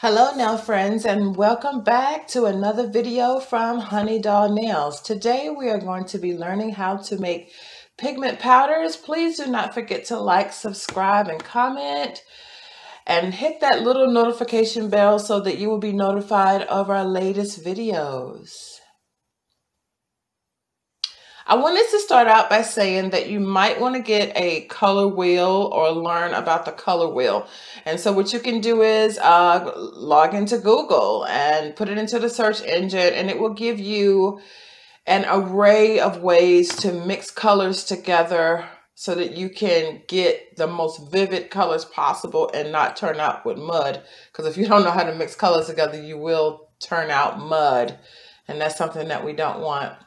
Hello nail friends, and welcome back to another video from Honey Doll Nails. Today we are going to be learning how to make pigment powders. Please do not forget to like, subscribe, and comment, and hit that little notification bell so that you will be notified of our latest videos. I wanted to start out by saying that you might want to get a color wheel or learn about the color wheel. And so what you can do is log into Google and put it into the search engine, and it will give you an array of ways to mix colors together so that you can get the most vivid colors possible and not turn out with mud. Because if you don't know how to mix colors together, you will turn out mud, and that's something that we don't want.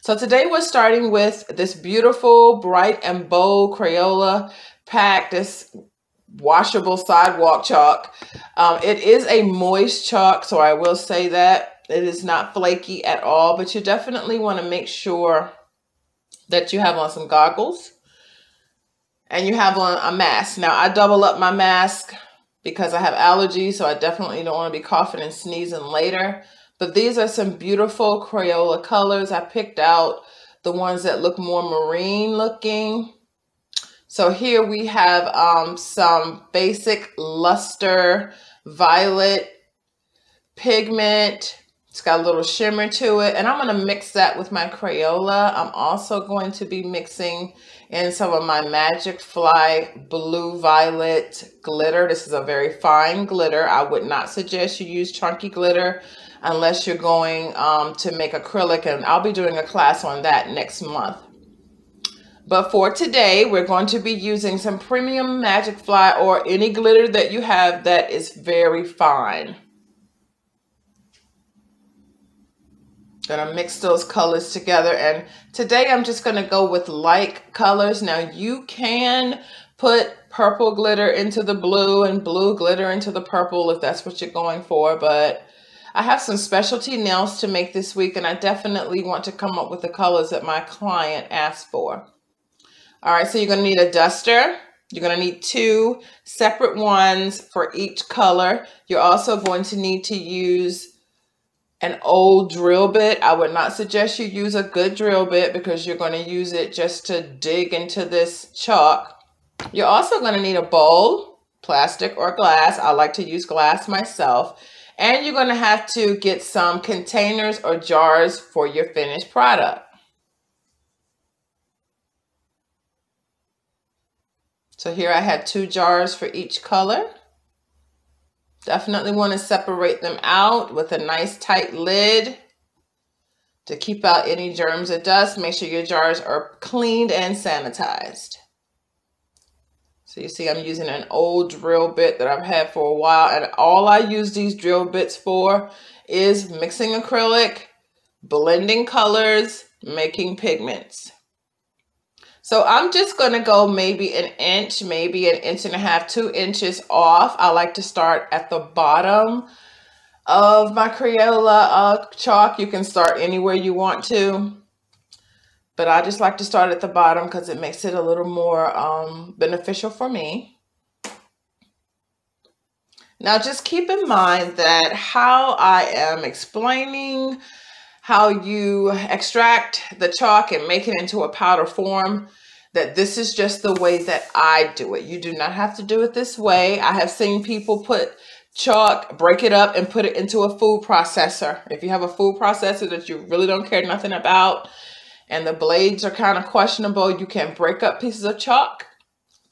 So today we're starting with this beautiful, bright and bold Crayola pack, this washable sidewalk chalk. It is a moist chalk, so I will say that. It is not flaky at all, but you definitely want to make sure that you have on some goggles and you have on a mask. Now, I double up my mask because I have allergies, so I definitely don't want to be coughing and sneezing later. But these are some beautiful Crayola colors. I picked out the ones that look more marine looking. So here we have some basic luster violet pigment. It's got a little shimmer to it. And I'm going to mix that with my Crayola. I'm also going to be mixing in some of my Magic Fly blue violet glitter. This is a very fine glitter. I would not suggest you use chunky glitter unless you're going to make acrylic, and I'll be doing a class on that next month. But for today, we're going to be using some premium Magic Fly or any glitter that you have that is very fine. Gonna mix those colors together, and today I'm just gonna go with light colors. Now you can put purple glitter into the blue and blue glitter into the purple if that's what you're going for, but I have some specialty nails to make this week, and I definitely want to come up with the colors that my client asked for. All right, so you're going to need a duster. You're going to need 2 separate ones for each color. You're also going to need to use an old drill bit. I would not suggest you use a good drill bit because you're going to use it just to dig into this chalk. You're also going to need a bowl, plastic or glass. I like to use glass myself. And you're going to have to get some containers or jars for your finished product. So here I had 2 jars for each color. Definitely want to separate them out with a nice tight lid to keep out any germs or dust. Make sure your jars are cleaned and sanitized. So you see I'm using an old drill bit that I've had for a while, and all I use these drill bits for is mixing acrylic, blending colors, making pigments. So I'm just going to go maybe an inch, maybe an inch and a half, 2 inches off. I like to start at the bottom of my Crayola chalk. You can start anywhere you want to, but I just like to start at the bottom because it makes it a little more beneficial for me. Now just keep in mind that how I am explaining how you extract the chalk and make it into a powder form, that this is just the way that I do it. You do not have to do it this way. I have seen people put chalk, break it up, and put it into a food processor. If you have a food processor that you really don't care nothing about, and the blades are kind of questionable, you can break up pieces of chalk,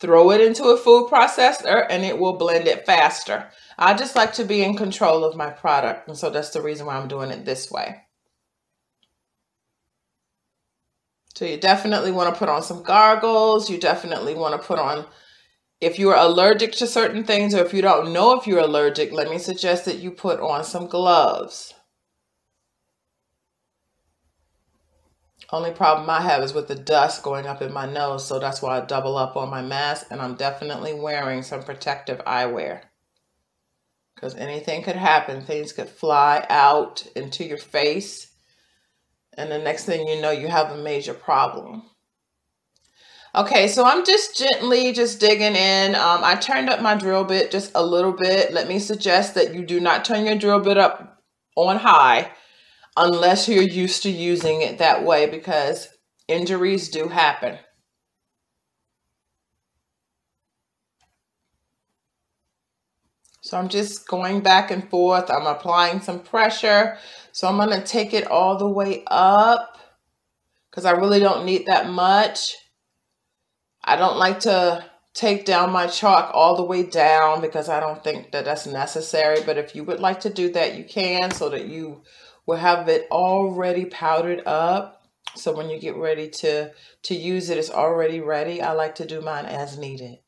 throw it into a food processor, and it will blend it faster. I just like to be in control of my product, and so that's the reason why I'm doing it this way. So you definitely want to put on some goggles. You definitely want to put on, if you are allergic to certain things, or if you don't know if you're allergic, let me suggest that you put on some gloves. Only problem I have is with the dust going up in my nose, so that's why I double up on my mask, and I'm definitely wearing some protective eyewear. Because anything could happen. Things could fly out into your face, and the next thing you know, you have a major problem. Okay, so I'm just gently just digging in. I turned up my drill bit just a little bit. Let me suggest that you do not turn your drill bit up on high unless you're used to using it that way, because injuries do happen. So I'm just going back and forth. I'm applying some pressure. So I'm going to take it all the way up because I really don't need that much. I don't like to take down my chalk all the way down because I don't think that that's necessary. But if you would like to do that, you can, so that you will have it already powdered up. So when you get ready to use it, it's already ready. I like to do mine as needed.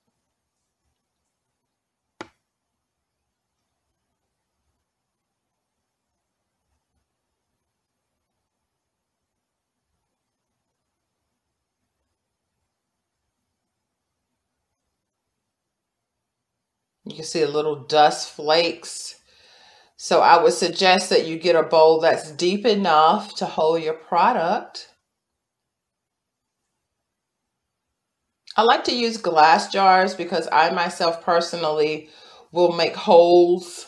You can see a little dust flakes. So I would suggest that you get a bowl that's deep enough to hold your product. I like to use glass jars because I myself personally will make holes.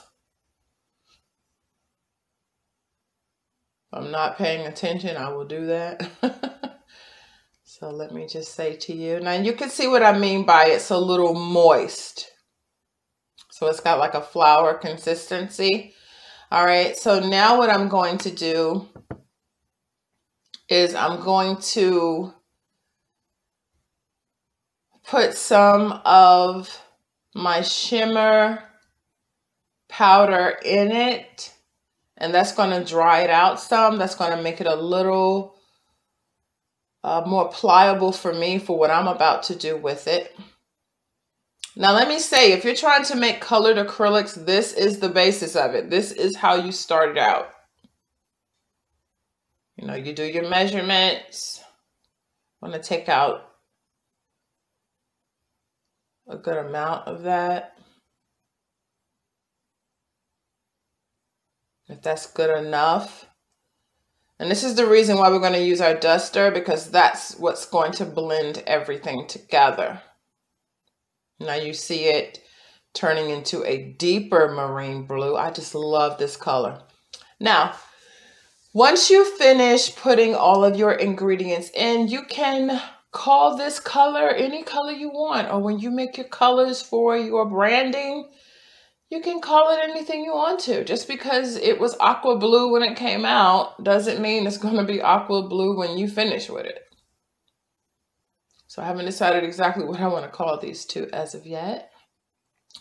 If I'm not paying attention, I will do that. So let me just say to you, now you can see what I mean by it's a little moist. So it's got like a flour consistency. All right, so now what I'm going to do is I'm going to put some of my shimmer powder in it, and that's going to dry it out some. That's going to make it a little more pliable for me for what I'm about to do with it. Now let me say, if you're trying to make colored acrylics, this is the basis of it. This is how you start it out. You know, you do your measurements. I'm going to take out a good amount of that. If that's good enough. And this is the reason why we're going to use our duster, because that's what's going to blend everything together. Now you see it turning into a deeper marine blue. I just love this color. Now, once you finish putting all of your ingredients in, you can call this color any color you want. Or when you make your colors for your branding, you can call it anything you want to. Just because it was aqua blue when it came out doesn't mean it's going to be aqua blue when you finish with it. So I haven't decided exactly what I want to call these two as of yet.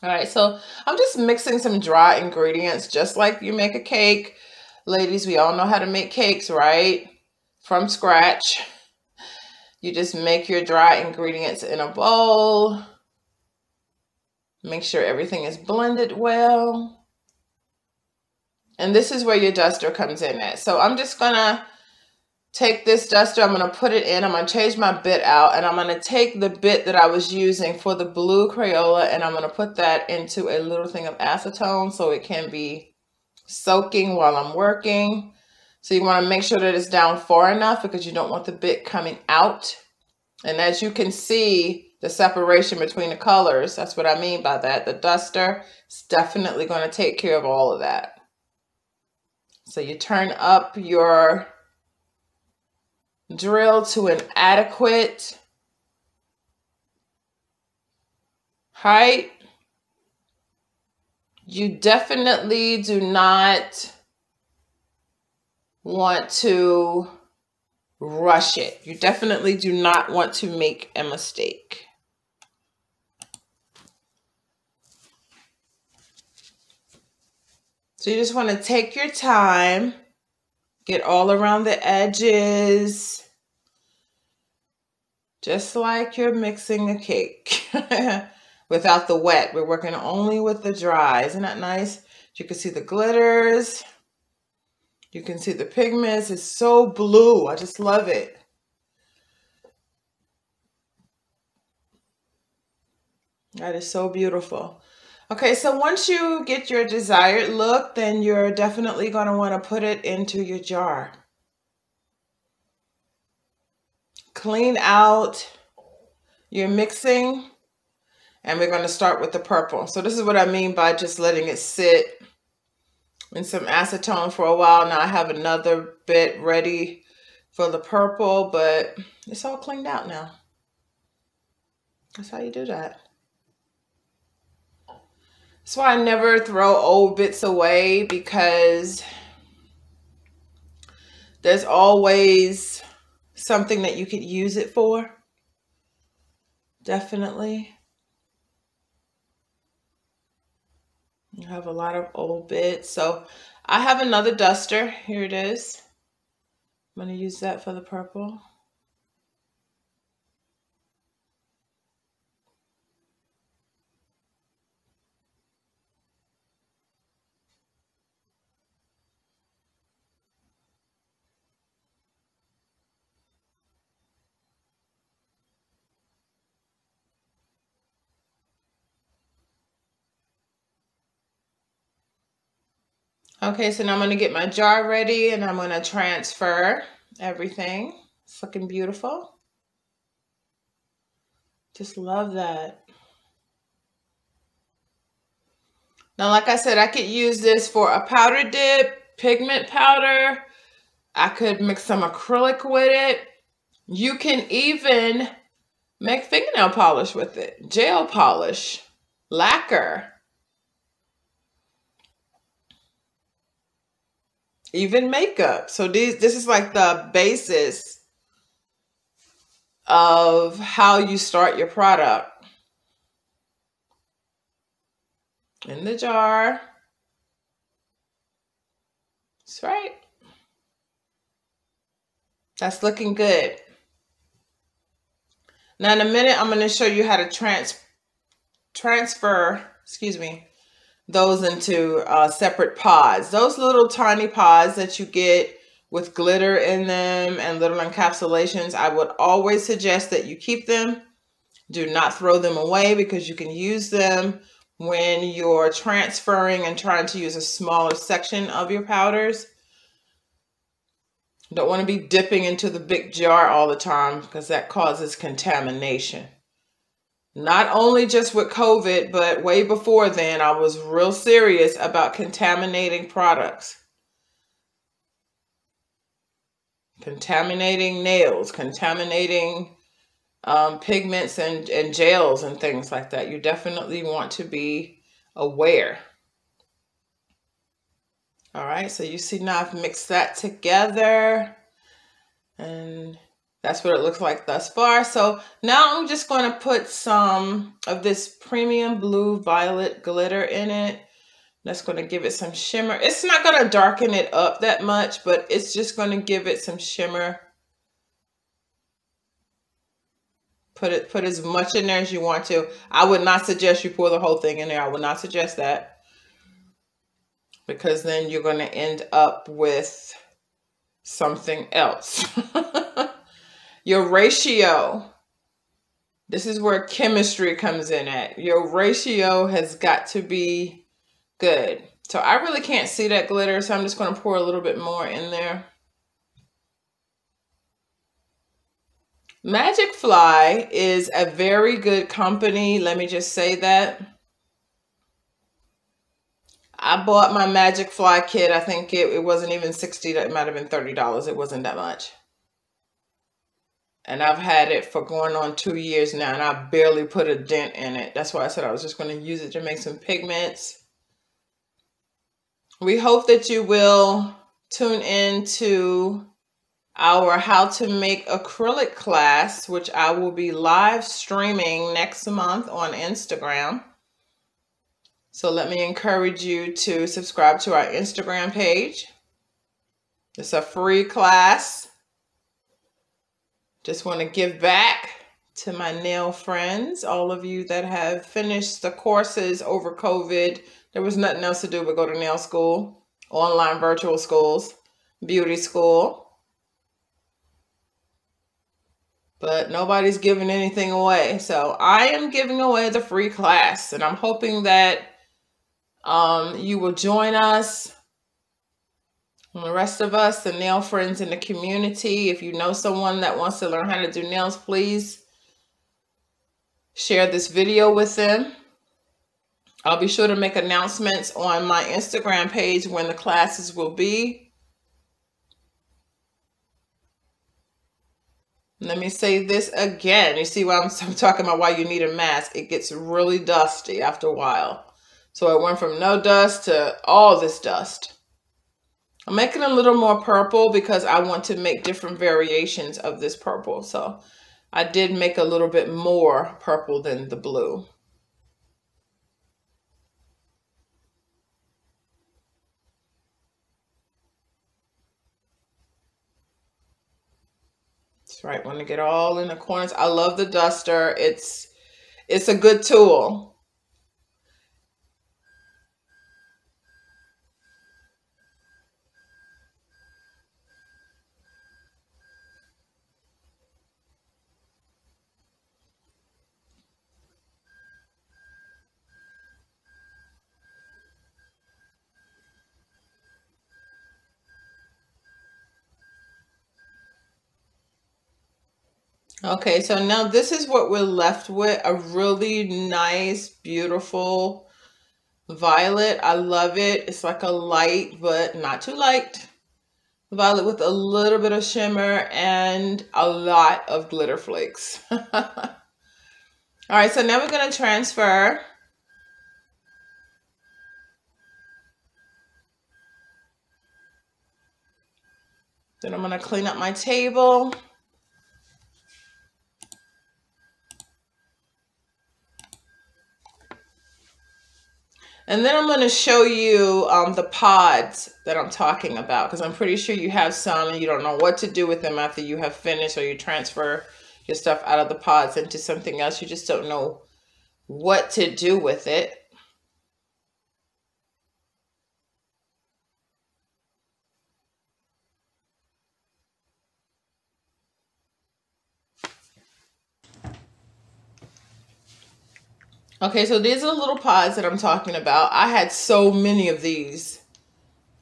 All right, so I'm just mixing some dry ingredients, just like you make a cake. Ladies, we all know how to make cakes, right? From scratch. You just make your dry ingredients in a bowl. Make sure everything is blended well. And this is where your duster comes in at. So I'm just gonna take this duster, I'm going to put it in, I'm going to change my bit out, and I'm going to take the bit that I was using for the blue Crayola, and I'm going to put that into a little thing of acetone so it can be soaking while I'm working. So you want to make sure that it's down far enough because you don't want the bit coming out. And as you can see, the separation between the colors, that's what I mean by that. The duster is definitely going to take care of all of that. So you turn up your drill to an adequate height. You definitely do not want to rush it. You definitely do not want to make a mistake. So you just want to take your time. Get all around the edges, just like you're mixing a cake without the wet. We're working only with the dry. Isn't that nice? You can see the glitters. You can see the pigments. It's so blue. I just love it. That is so beautiful. Okay, so once you get your desired look, then you're definitely going to want to put it into your jar. Clean out you're mixing, and we're going to start with the purple. So this is what I mean by just letting it sit in some acetone for a while. Now I have another bit ready for the purple, but it's all cleaned out now. That's how you do that. That's why I never throw old bits away, because there's always something that you could use it for. Definitely. You have a lot of old bits. So I have another duster. Here it is. I'm going to use that for the purple. Okay, so now I'm going to get my jar ready, and I'm going to transfer everything. It's looking beautiful. Just love that. Now, like I said, I could use this for a powder dip, pigment powder. I could mix some acrylic with it. You can even make fingernail polish with it, gel polish, lacquer. Even makeup. So this is like the basis of how you start your product. In the jar. That's right. That's looking good. Now in a minute, I'm going to show you how to transfer, those into separate pods. Those little tiny pods that you get with glitter in them and little encapsulations, I would always suggest that you keep them. Do not throw them away, because you can use them when you're transferring and trying to use a smaller section of your powders. Don't want to be dipping into the big jar all the time, because that causes contamination. Not only just with COVID, but way before then, I was real serious about contaminating products. Contaminating nails, contaminating pigments and gels and things like that. You definitely want to be aware. All right, so you see now I've mixed that together, and that's what it looks like thus far. So now I'm just going to put some of this premium blue violet glitter in it. That's going to give it some shimmer. It's not going to darken it up that much, but it's just going to give it some shimmer. Put as much in there as you want to. I would not suggest you pour the whole thing in there. I would not suggest that, because then you're going to end up with something else. Your ratio. This is where chemistry comes in at. Your ratio has got to be good. So I really can't see that glitter, so I'm just going to pour a little bit more in there. Magic Fly is a very good company. Let me just say that. I bought my Magic Fly kit. I think it wasn't even $60. It might have been $30. It wasn't that much. And I've had it for going on 2 years now, and I barely put a dent in it. That's why I said I was just going to use it to make some pigments. We hope that you will tune in to our How to Make Acrylic class, which I will be live streaming next month on Instagram. So let me encourage you to subscribe to our Instagram page. It's a free class. Just want to give back to my nail friends, all of you that have finished the courses over COVID. There was nothing else to do but go to nail school, online virtual schools, beauty school. But nobody's giving anything away. So I am giving away the free class, and I'm hoping that you will join us. And the rest of us, the nail friends in the community, if you know someone that wants to learn how to do nails, please share this video with them. I'll be sure to make announcements on my Instagram page when the classes will be. Let me say this again. You see why I'm talking about why you need a mask. It gets really dusty after a while. So it went from no dust to all this dust. I'm making a little more purple because I want to make different variations of this purple. So I did make a little bit more purple than the blue. That's right. Want to get all in the corners. I love the duster. It's a good tool. Okay, so now this is what we're left with. A really nice, beautiful violet. I love it. It's like a light, but not too light. Violet with a little bit of shimmer and a lot of glitter flakes. All right, so now we're going to transfer. Then I'm going to clean up my table. And then I'm going to show you the pods that I'm talking about, because I'm pretty sure you have some and you don't know what to do with them after you have finished, or you transfer your stuff out of the pods into something else. You just don't know what to do with it. Okay, so these are the little pods that I'm talking about. I had so many of these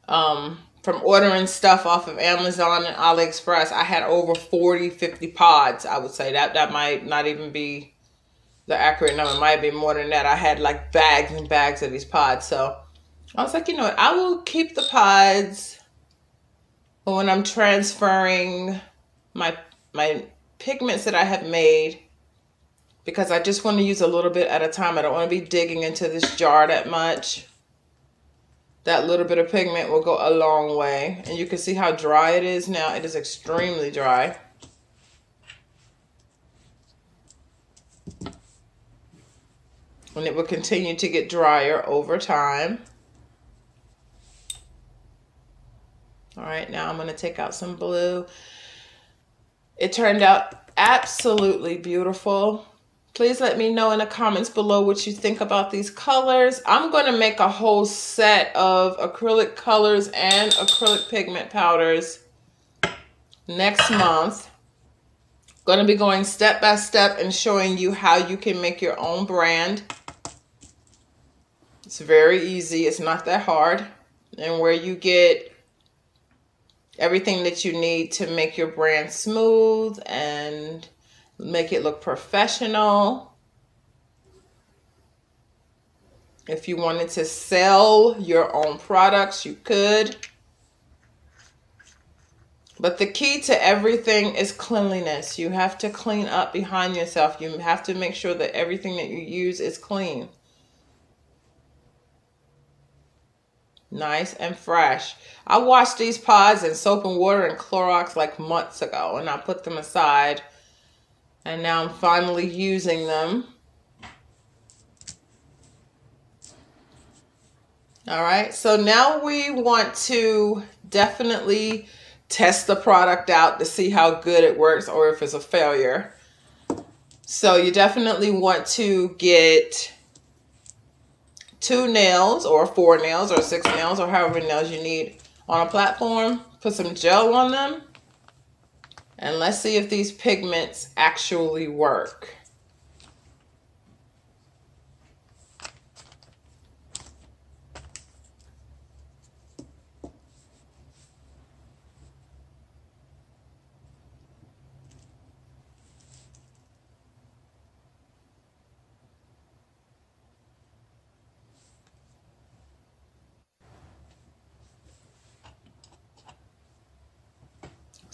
from ordering stuff off of Amazon and AliExpress. I had over 40, 50 pods, I would say. That might not even be the accurate number. It might be more than that. I had like bags and bags of these pods. So I was like, you know what? I will keep the pods when I'm transferring my pigments that I have made, because I just want to use a little bit at a time. I don't want to be digging into this jar that much. That little bit of pigment will go a long way. And you can see how dry it is now. It is extremely dry. And it will continue to get drier over time. All right, now I'm going to take out some blue. It turned out absolutely beautiful. Please let me know in the comments below what you think about these colors. I'm going to make a whole set of acrylic colors and acrylic pigment powders next month. Going to be going step by step and showing you how you can make your own brand. It's very easy. It's not that hard. And where you get everything that you need to make your brand smooth and make it look professional. If you wanted to sell your own products, you could. But the key to everything is cleanliness. You have to clean up behind yourself. You have to make sure that everything that you use is clean. Nice and fresh. I washed these pods in soap and water and Clorox like months ago, and I put them aside. And now I'm finally using them. All right, so now we want to definitely test the product out to see how good it works or if it's a failure. So you definitely want to get 2 nails or 4 nails or 6 nails or however many nails you need on a platform. Put some gel on them. And let's see if these pigments actually work.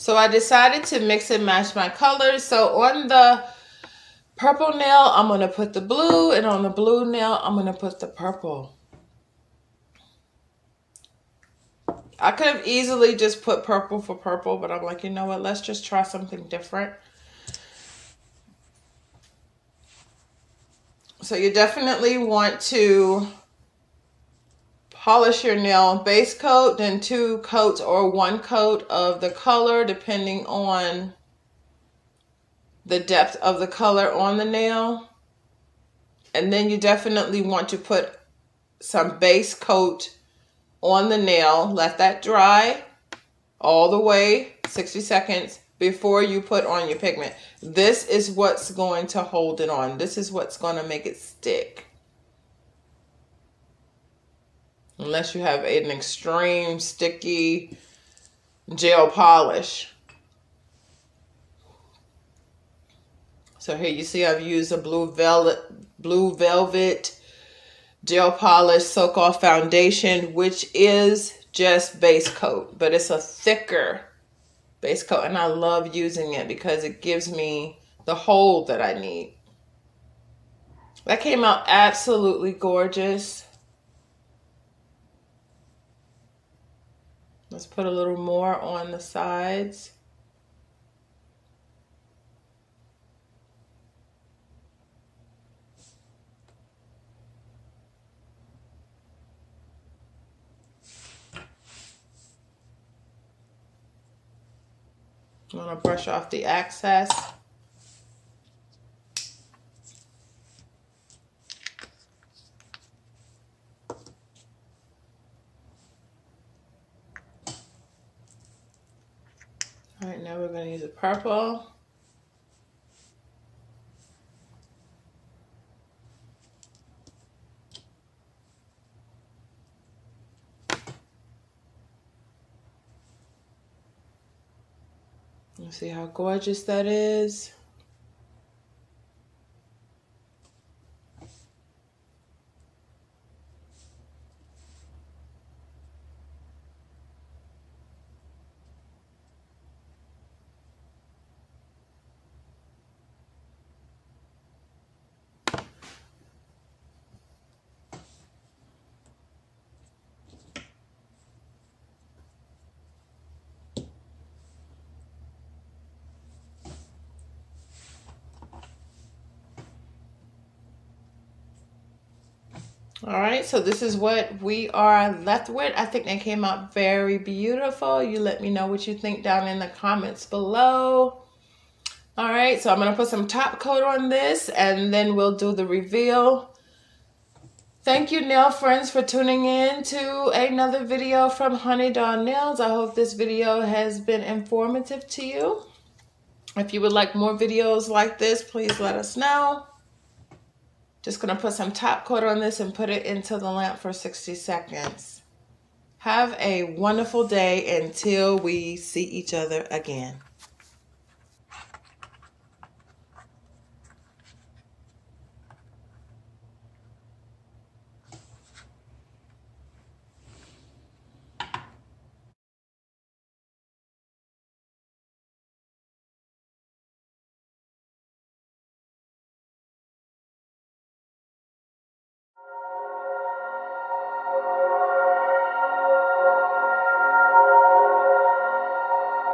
So I decided to mix and match my colors. So on the purple nail, I'm going to put the blue, and on the blue nail, I'm going to put the purple. I could have easily just put purple for purple, but I'm like, you know what? Let's just try something different. So you definitely want to polish your nail, base coat, then 2 coats or 1 coat of the color, depending on the depth of the color on the nail. And then you definitely want to put some base coat on the nail. Let that dry all the way, 60 seconds, before you put on your pigment. This is what's going to hold it on. This is what's going to make it stick. Unless you have an extreme sticky gel polish. So here you see I've used a blue velvet gel polish soak off foundation, which is just base coat, but it's a thicker base coat, and I love using it because it gives me the hold that I need. That came out absolutely gorgeous. Let's put a little more on the sides. I'm going to brush off the excess. All right, now we're going to use a purple. You see how gorgeous that is? All right, so this is what we are left with. I think they came out very beautiful. You let me know what you think down in the comments below. All right, so I'm gonna put some top coat on this and then we'll do the reveal. Thank you, nail friends, for tuning in to another video from Honey Dawn Nails. I hope this video has been informative to you. If you would like more videos like this, please let us know. Just gonna put some top coat on this and put it into the lamp for 60 seconds. Have a wonderful day until we see each other again.